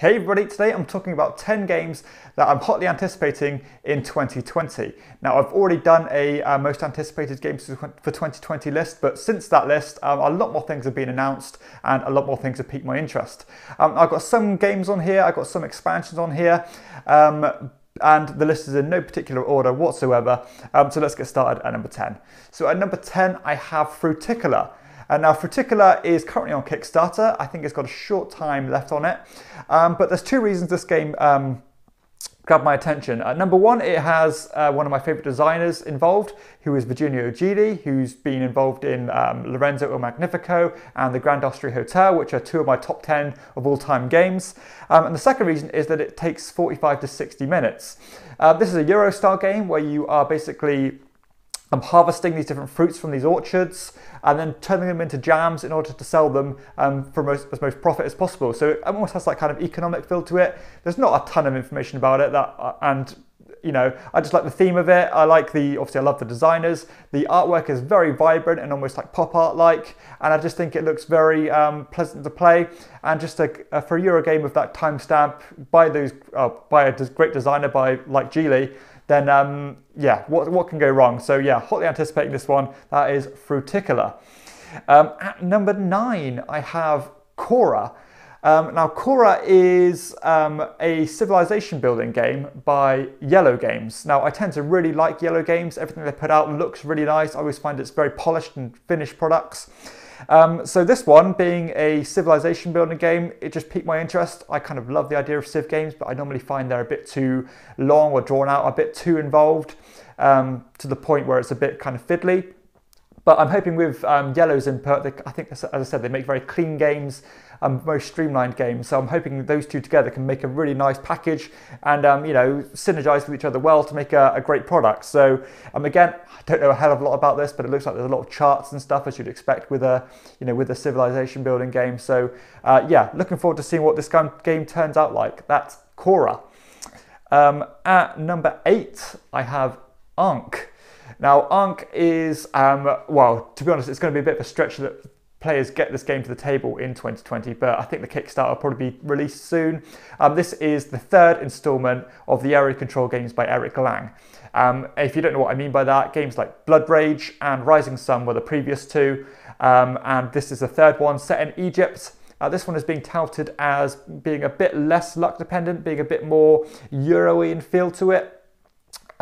Hey everybody, today I'm talking about 10 games that I'm hotly anticipating in 2020. Now I've already done a most anticipated games for 2020 list, but since that list a lot more things have been announced and a lot more things have piqued my interest. I've got some games on here, I've got some expansions on here, and the list is in no particular order whatsoever, so let's get started at number 10. So at number 10 I have Tickler. Now, Tickler is currently on Kickstarter. I think it's got a short time left on it. But there's two reasons this game grabbed my attention. Number one, it has one of my favorite designers involved, who is Virginia Ogidi, who's been involved in Lorenzo Il Magnifico and the Grand Austria Hotel, which are two of my top 10 of all time games. And the second reason is that it takes 45 to 60 minutes. This is a Euro style game where you are basically harvesting these different fruits from these orchards and then turning them into jams in order to sell them for as most profit as possible. So it almost has that kind of economic feel to it. There's not a ton of information about it, and you know, I just like the theme of it. Obviously I love the designers. The artwork is very vibrant and almost like pop art like, and I just think it looks very pleasant to play. And just for a Euro game of that timestamp by a great designer like Geely, then yeah, what can go wrong? So yeah, hotly anticipating this one. That is Tickler. At number 9, I have Cora. Now, Cora is a civilization building game by Yellow Games. Now, I tend to really like Yellow Games. Everything they put out looks really nice. I always find it's very polished and finished products. So this one, being a civilization building game, it just piqued my interest. I kind of love the idea of civ games, but I normally find they're a bit too long or drawn out, a bit too involved, to the point where it's a bit kind of fiddly. But I'm hoping with Yellow's input, I think, as I said, they make very clean games, very streamlined games. So I'm hoping those two together can make a really nice package and you know, synergize with each other well to make a great product. So again, I don't know a hell of a lot about this, but it looks like there's a lot of charts and stuff as you'd expect with a civilization building game. So yeah, looking forward to seeing what this game turns out like. That's Cora. At number 8, I have Ankh. Now, Ankh is, well, to be honest, it's going to be a bit of a stretch that players get this game to the table in 2020, but I think the Kickstarter will probably be released soon. This is the third installment of the area control games by Eric Lang. If you don't know what I mean by that, games like Blood Rage and Rising Sun were the previous two, and this is the third one set in Egypt. This one is being touted as being a bit less luck dependent, being a bit more Euro-y in feel to it.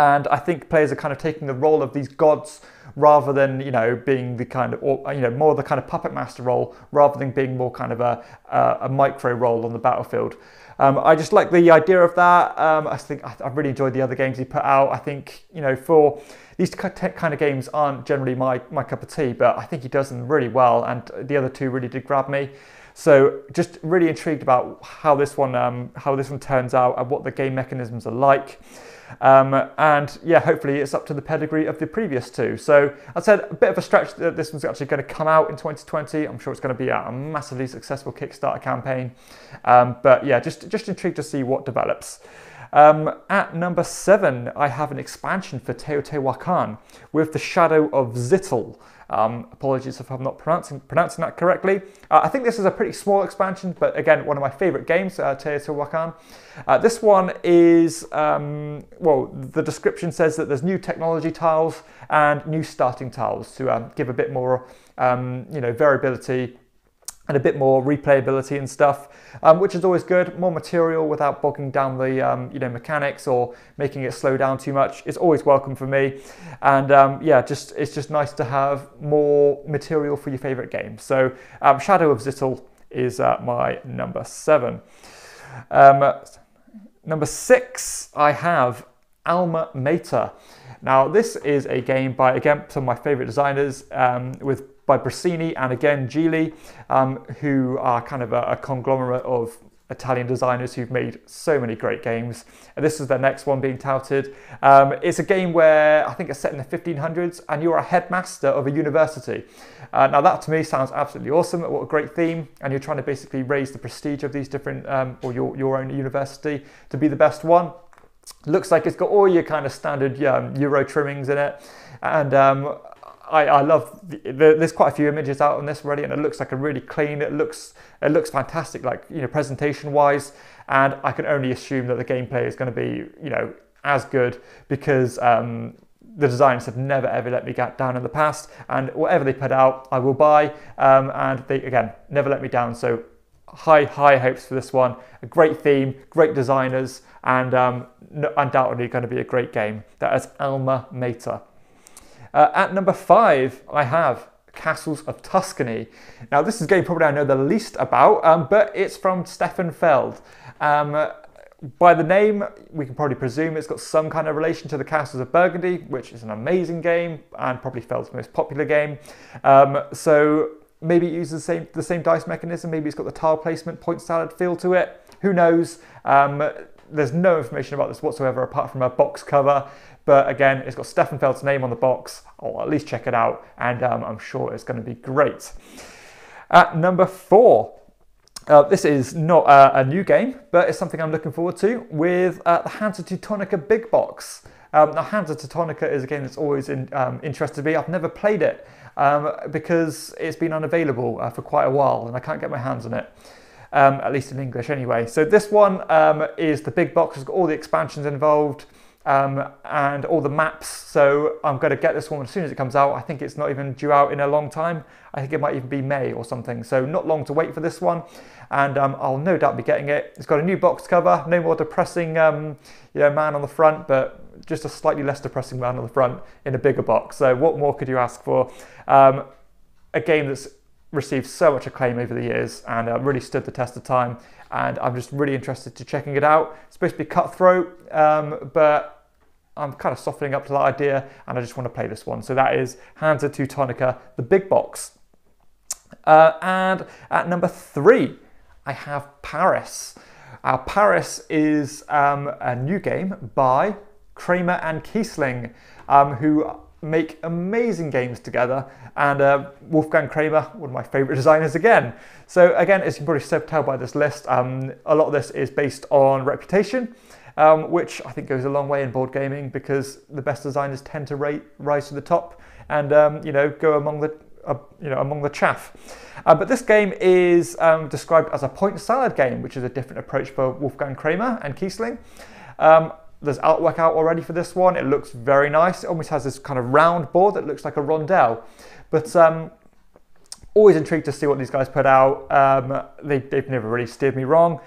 And I think players are kind of taking the role of these gods rather than, you know, being the kind of, or, you know, more the kind of puppet master role rather than being more kind of a micro role on the battlefield. I just like the idea of that. I've really enjoyed the other games he put out. I think, you know, for these kind of games aren't generally my cup of tea, but I think he does them really well, and the other two really did grab me. So just really intrigued about how this one turns out and what the game mechanisms are like. And yeah, hopefully it's up to the pedigree of the previous two. So I said a bit of a stretch that this one's actually going to come out in 2020. I'm sure it's going to be a massively successful Kickstarter campaign. But yeah, just intrigued to see what develops. At number 7, I have an expansion for Teotihuacan with the Shadow of Zittel. Apologies if I'm not pronouncing that correctly. I think this is a pretty small expansion, but again, one of my favorite games, Teotihuacan. This one is, well, the description says that there's new technology tiles and new starting tiles to give a bit more, you know, variability and a bit more replayability and stuff, which is always good. More material without bogging down the you know, mechanics or making it slow down too much is always welcome for me. And yeah, it's just nice to have more material for your favorite game. So Shadow of Zittel is my number 7. Number 6, I have Alma Mater. Now, this is a game by, again, some of my favorite designers, by Brasini and again Geely, who are kind of a conglomerate of Italian designers who've made so many great games. And this is their next one being touted. It's a game where I think it's set in the 1500s and you're a headmaster of a university. Now that to me sounds absolutely awesome. What a great theme. And you're trying to basically raise the prestige of these different, or your own university to be the best one. Looks like it's got all your kind of standard Euro trimmings in it. And I love, there's quite a few images out on this already, and it looks like a really clean, it looks fantastic, like, you know, presentation wise, and I can only assume that the gameplay is going to be, you know, as good, because the designers have never ever let me get down in the past, and whatever they put out I will buy, and they, again, never let me down. So high hopes for this one. A great theme, great designers, and undoubtedly going to be a great game. That is Alma Mater. At number 5, I have Castles of Tuscany. Now, this is a game probably I know the least about, but it's from Stefan Feld. By the name, we can probably presume it's got some kind of relation to the Castles of Burgundy, which is an amazing game and probably Feld's most popular game. So maybe it uses the same dice mechanism. Maybe it's got the tile placement, point salad feel to it. Who knows? There's no information about this whatsoever apart from a box cover. But again, it's got Stefan Feld's name on the box. I'll at least check it out, and I'm sure it's going to be great. At number 4, this is not a new game, but it's something I'm looking forward to, with the Hands of Tonica Big Box. Now, Hands of Tonica is a game that's always interested me. I've never played it because it's been unavailable for quite a while, and I can't get my hands on it. At least in English anyway. So this one is the big box. It's got all the expansions involved and all the maps. So I'm going to get this one as soon as it comes out. I think it's not even due out in a long time. I think it might even be May or something. So not long to wait for this one. And I'll no doubt be getting it. It's got a new box cover. No more depressing man on the front, but just a slightly less depressing man on the front in a bigger box. So what more could you ask for? A game that's received so much acclaim over the years and really stood the test of time, and I'm just really interested to checking it out. It's supposed to be cutthroat, but I'm kind of softening up to that idea, and I just want to play this one. So that is Hands of Tonica The Big Box. And at number 3, I have Paris. Paris is a new game by Kramer and Kiesling, who make amazing games together, and Wolfgang Kramer, one of my favourite designers again. So again, as you can probably tell by this list, a lot of this is based on reputation, which I think goes a long way in board gaming, because the best designers tend to rise to the top and go among the chaff. But this game is described as a point salad game, which is a different approach for Wolfgang Kramer and Kiesling. There's artwork out already for this one. It looks very nice. It almost has this kind of round board that looks like a rondelle. But always intrigued to see what these guys put out. They've never really steered me wrong.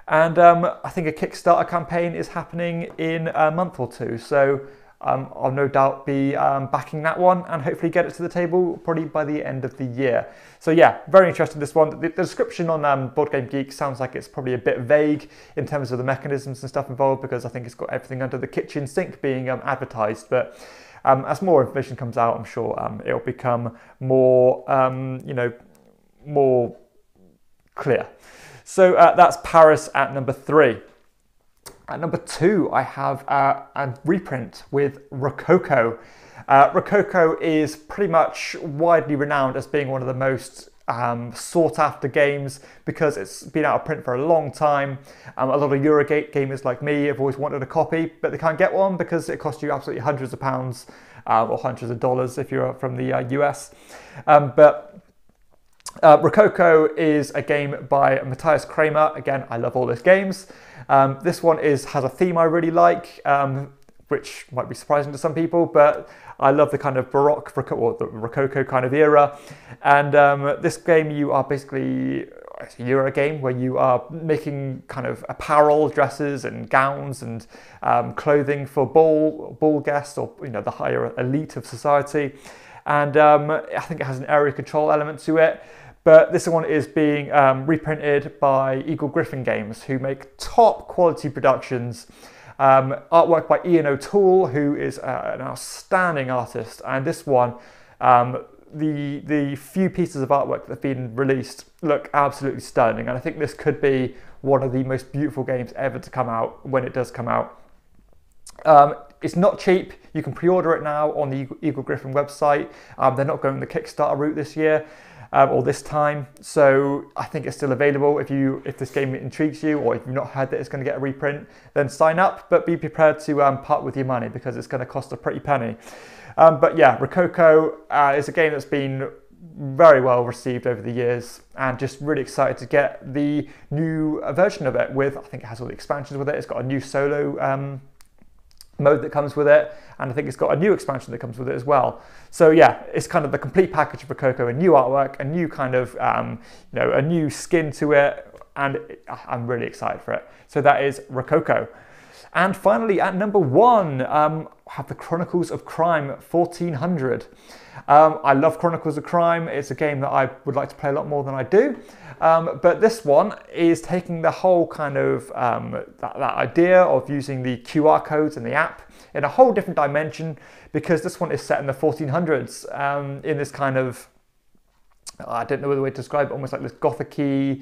And I think a Kickstarter campaign is happening in a month or 2. So I'll no doubt be backing that one and hopefully get it to the table probably by the end of the year. So yeah, very interested in this one. The description on Board Game Geek sounds like it's probably a bit vague in terms of the mechanisms and stuff involved, because I think it's got everything under the kitchen sink being advertised. But as more information comes out, I'm sure it'll become more, more clear. So that's Paris at number 3. At number 2, I have a reprint with Rococo. Rococo is pretty much widely renowned as being one of the most sought after games, because it's been out of print for a long time. A lot of Eurogate gamers like me have always wanted a copy, but they can't get one because it costs you absolutely hundreds of pounds or hundreds of dollars if you're from the US. But Rococo is a game by Matthias Kramer. Again, I love all his games. This one has a theme I really like, which might be surprising to some people, but I love the kind of Baroque or the Rococo kind of era. And this game, you are basically, it's a Euro game where you are making kind of apparel, dresses and gowns and clothing for ball guests, or the higher elite of society. And I think it has an area control element to it. But this one is being reprinted by Eagle Griffin Games, who make top quality productions. Artwork by Ian O'Toole, who is an outstanding artist. And this one, the few pieces of artwork that have been released look absolutely stunning. And I think this could be one of the most beautiful games ever to come out when it does come out. It's not cheap. You can pre-order it now on the Eagle Griffin website. They're not going the Kickstarter route this year. or this time. So I think it's still available. If this game intrigues you, or if you've not heard that it's going to get a reprint, then sign up, but be prepared to part with your money because it's going to cost a pretty penny. But yeah, Rococo is a game that's been very well received over the years, and just really excited to get the new version of it with, I think it has all the expansions with it. It's got a new solo mode that comes with it, and I think it's got a new expansion that comes with it as well. So yeah, it's kind of the complete package of Rococo, a new artwork, a new kind of, a new skin to it, and I'm really excited for it. So that is Rococo. And finally, at number 1, I have the Chronicles of Crime 1400. I love Chronicles of Crime. It's a game that I would like to play a lot more than I do. But this one is taking the whole kind of that idea of using the QR codes in the app in a whole different dimension, because this one is set in the 1400s in this kind of, I don't know the way to describe it, almost like this Gothic-y,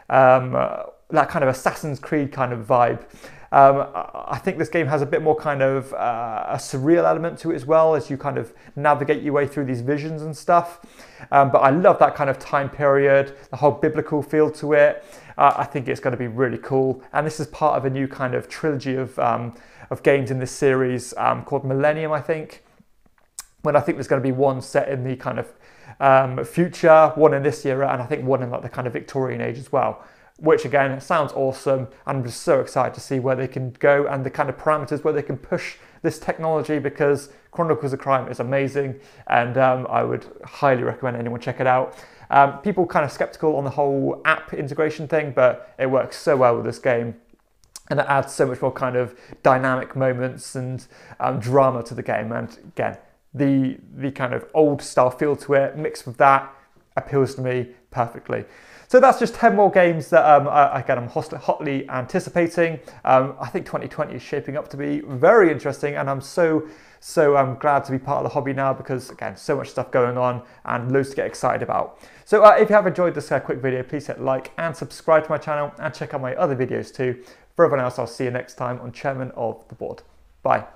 that kind of Assassin's Creed kind of vibe. I think this game has a bit more kind of a surreal element to it as well, as you kind of navigate your way through these visions and stuff. But I love that kind of time period, the whole biblical feel to it. I think it's going to be really cool. And this is part of a new kind of trilogy of games in this series called Millennium, I think. When I think there's going to be one set in the kind of future, one in this era, and I think one in like the kind of Victorian age as well. Which again, sounds awesome. I'm just so excited to see where they can go and the kind of parameters where they can push this technology, because Chronicles of Crime is amazing, and I would highly recommend anyone check it out. People kind of skeptical on the whole app integration thing, but it works so well with this game, and it adds so much more kind of dynamic moments and drama to the game. And again, the kind of old style feel to it mixed with that appeals to me perfectly. So that's just 10 more games that again, I'm hotly anticipating. I think 2020 is shaping up to be very interesting, and I'm so glad to be part of the hobby now, because again, so much stuff going on and loads to get excited about. So if you have enjoyed this quick video, please hit like and subscribe to my channel, and check out my other videos too. For everyone else, I'll see you next time on Chairman of the Board. Bye.